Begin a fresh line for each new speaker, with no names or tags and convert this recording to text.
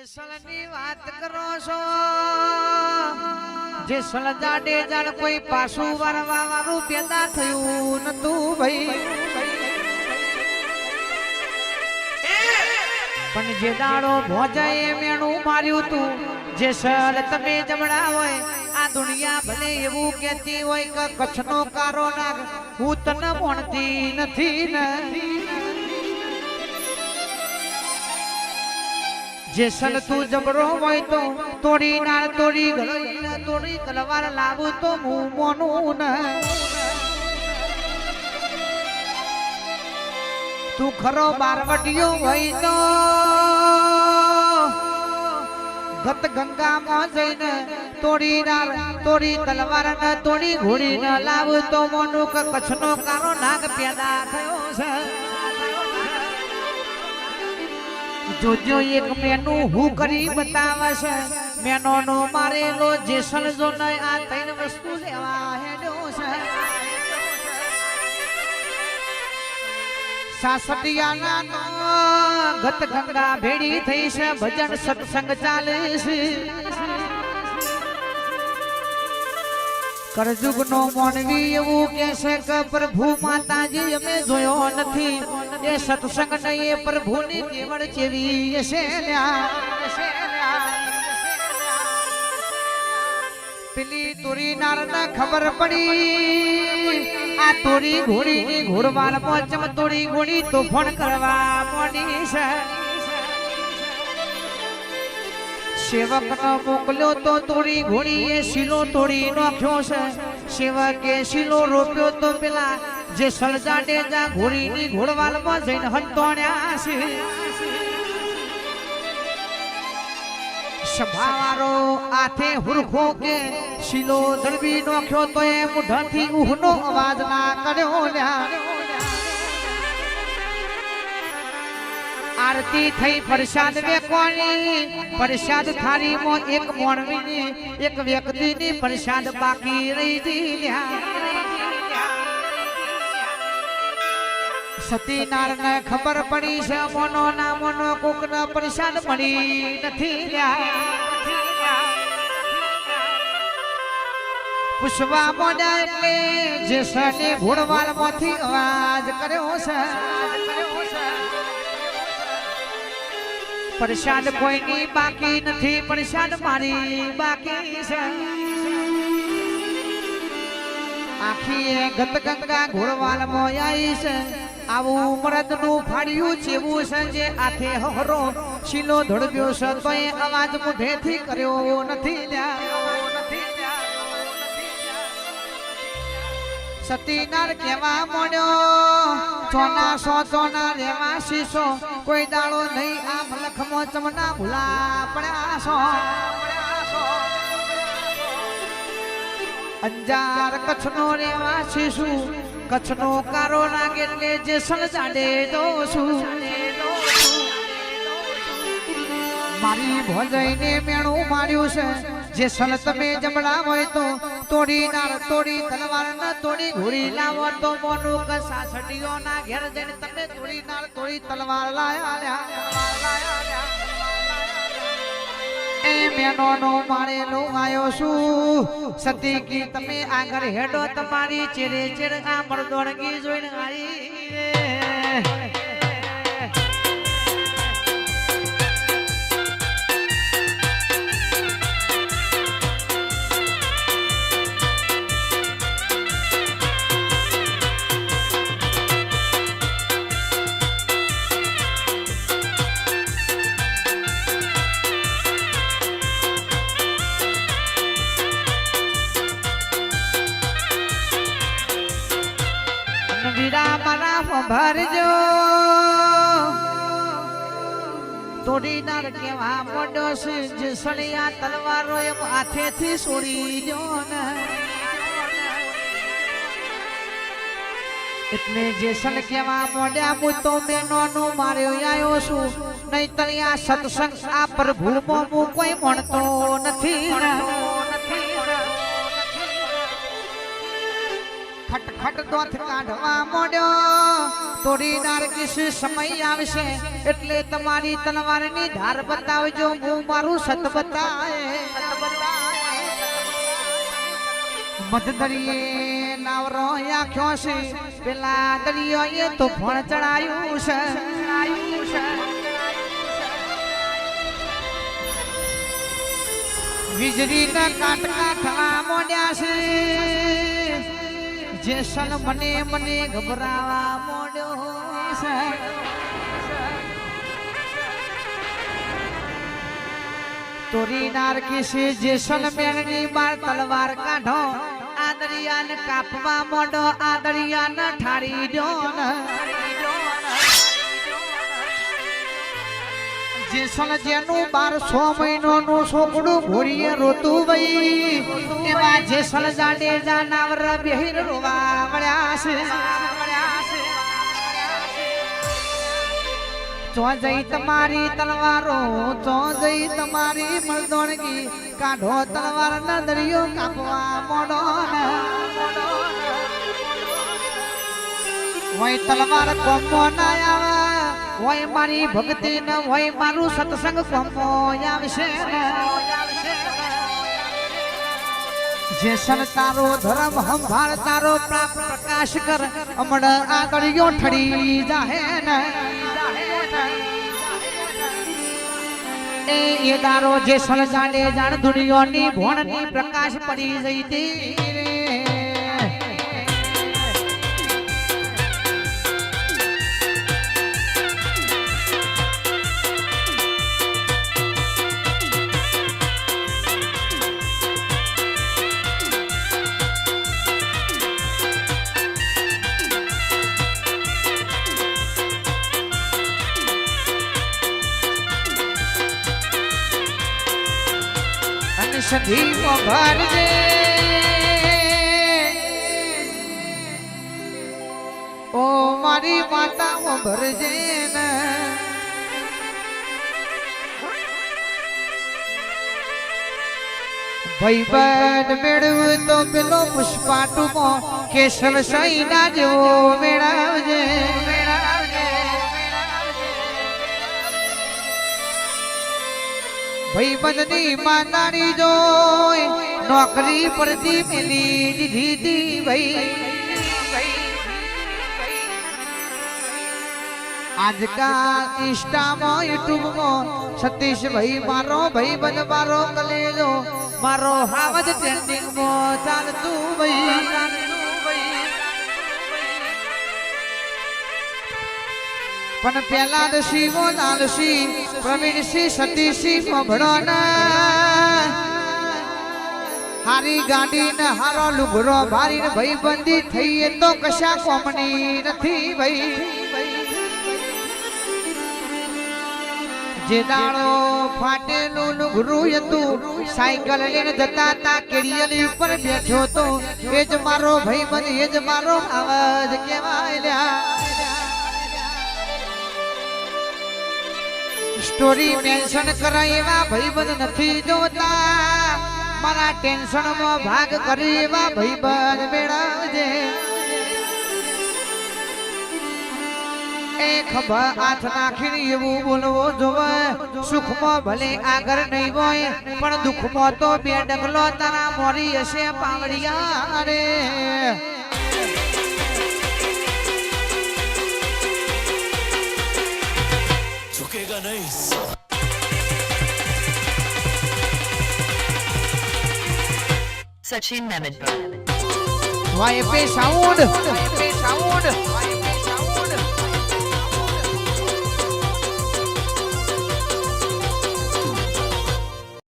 જેસલની વાત કરો છો જેસલ જાડે જાણ કોઈ પાછું વારવા વાળું પેદા થયું નતું ભાઈ પણ જે દાડો ભોજાએ મેણું માર્યું તું જેસલ તમે જમણા હોય આ દુનિયા ભલે એવું કહેતી હોય કે કચ્છનો કારો નાગ હું તને ભણતી નથી ને જેસલ તું જબરો હોય તો તોડી નાળ તોડી ગળો તોડી તલવાર લાવું તો હું મોનું ને તું ખરો બારવટીયો હોય તો ગત ગંગામાં જઈને તોડી નાળ તોડી તલવાર ને તોડી ઘોડી ને લાવું તો મોનું કે કચ્છનો કારો નાગ પેદા થયો છે જોજો એક મેનુ હું કરી બતાવશે મેનો નો મારેલો જેસલ જો નય આ ત્રણ વસ્તુ લેવા હેડ્યો છે સાસટિયાના ગત ગંગા ભેડી થઈ છે ભજન સત્સંગ ચાલે છે કરજુગ નો મોનવી એવું કે છે કે પ્રભુ માતાજી અમે જોયો નથી એ સત્સંગ નહીં એ પ્રભુની કેવળ ચેવી છે પેલી તોરી નારને ખબર પડી આ તોરી ઘોડી ઘોડવાળ મોચમ તોડી ઘોડી તોફાન કરવા મોડી છે સેવક નો મોકલ્યો તો તોડી ઘોડી એ શીલો તોડી નાખ્યો છે સેવકે શીલો રોપ્યો તો પેલા જે સલજાડે જા ઘોડીની ઘોડવાલમાં જઈને હંતોણ્યા છે સભાવારો આથે હુરખો કે શીલો દળવી નાખ્યો તો એ મુઢાથી ઉહનો અવાજ ના કર્યો લ્યા આરતી થઈ પ્રસાદ વેકોણી પ્રસાદ થાળીમાં એક મોણવીની એક વ્યક્તિની પ્રસાદ બાકી રહી ગઈ સતીનારાયણને ખબર પડી છે મોનો ના મોનો કોકનો પ્રસાદ મળી નથી પુષ્પા મોડા એટલે જેસને ઘોડવાલમાંથી અવાજ કર્યો છે પ્રસાદ કોઈની બાકી નથી પ્રસાદ મારી બાકી છે આખી ગત ગંગા ઘોડવાલમાં આવી છે આવું મરદનું ફાડ્યું જેવું છે જે આથે હરો શીલો ધડબ્યો છે તો એ અવાજ મુઢેથી કર્યો નથી સતીનાર કેવા મોડ્યો ચોના સો ચોના રેવા શીશો કોઈ દાડો નહીં આ મલખમાં ચમના ભૂલા પડ્યા છો અંજાર કચ્છનો રેવા શીશુ કચ્છનો કારો નાગે એટલે જે સલજાડે દોશું મારી ભોજાઈને મેણું માર્યું છે જે સલ તમે જમણા હોય તો તોડી નાળ તોડી તલવાર ન તોડી ઘોડી લાવો તો મોનું કે સાસટીઓ ના ઘેર જઈને તમે તોડી નાળ તોડી તલવાર લાયા એ મેનો નો મારેલો આયો છું સતી કી તમે આગળ હેડો તમારી ચેરે ચેર આ મરદોણગી જોઈને આવી વીરા મારા ભરજો તોડી નાર કેવા પડ્યો છે જે સળિયા તલવારો એમ હાથેથી છોડી જો ને એટલે જે સલ કેવા મોડ્યા હું તો મેનો નો માર્યો આવ્યો છું નહીં તળિયા સત્સંગ આ પ્રભુમાં હું કોઈ મળતો નથી ખટખટ દોથ કાઢવા મોડ્યો તોડી નારકીસ સમય આવશે એટલે તમારી તલવારની ધાર બતાવજો હું મારું સત બતાય મધદરિયે નાવરો આખ્યો છે પેલા દરિયો એ તો ફળ ચડાયું છે વીજળીના કાટકા થવા મોડ્યા છે જેસલ મને મને ગભરાવા મોડ્યો છે તોરી નારકીસે જેસલ મેળની બાર તલવાર કાઢો આ દરિયાને કાપવા મોડો આ દરિયાને ઠારી દો જેસલ જેનું 1200 મહિનાનું છોકડું ઘોડીએ રોતું વઈ એવા જેસલ જાડેજા નાવર બેહીર રોવા મળ્યા છે ચો જઈ તમારી તલવારો ચો જઈ તમારી મરદોણગી કાઢો તલવાર ના દરિયો કાપવા મોડો વય તલવાર કોમો ના આવે વય મારી ભક્તિ ન વય મારું સત્સંગ કોમો આવશે જેસલ તારો ધર્મ સંભાળ તારો પ્રકાશ કર અમણ આ દરિયો ઠડી જાહે ને એ દારો જેસલ જાડે જાણ દુનિયાની ભોણની પ્રકાશ પડી જઈ હતી સધી ભરજે ઓ મારી માતા ભરજે ને ભાઈબંધ મેળવું તો પેલો પુષ્પાટુમો કેશવ સૈના જેવો મેળવજે ભાઈબંધની માતાની જોઈ નોકરી પરથી મેલી દીધી ભાઈ આજકાલ ઇન્સ્ટામાં યુટ્યુબમાં સતીશભાઈ મારો ભાઈબંધ મારો કલેજો મારો હાવજ ટ્રેન્ડિંગમાં ચાલતું ભાઈ પણ પેલા દશી મો લાલસી પ્રવીણસી સતીશી મભડો હારી ગાડી ને હારો લુગડો ભારી ને ભાઈ બંધી થઈ તો કશા કોમની નથી ભાઈ જે દાડો ફાટેલું લુગડું હતું સાયકલ લઈને જતા તા કેડિયલી ઉપર બેઠો તો એ જ મારો ભાઈ બંધ એ જ મારો આવાજ કેવાય લ્યા સ્ટોરી મેન્શન કરાય એવા ભાઈબંધ નથી જોતા મારા ટેન્શન માં ભાગ કરી એવા ભાઈબંધ મેળવજે એ ખભા હાથ નાખીને એવું બોલવો જોવે સુખમાં ભલે આગળ નહીં હોય પણ દુઃખમાં તો બે ડગલો તારા મોરી હશે પાવડિયા રે
झुकेगा नहीं
Sachin Mehmed.
YP sound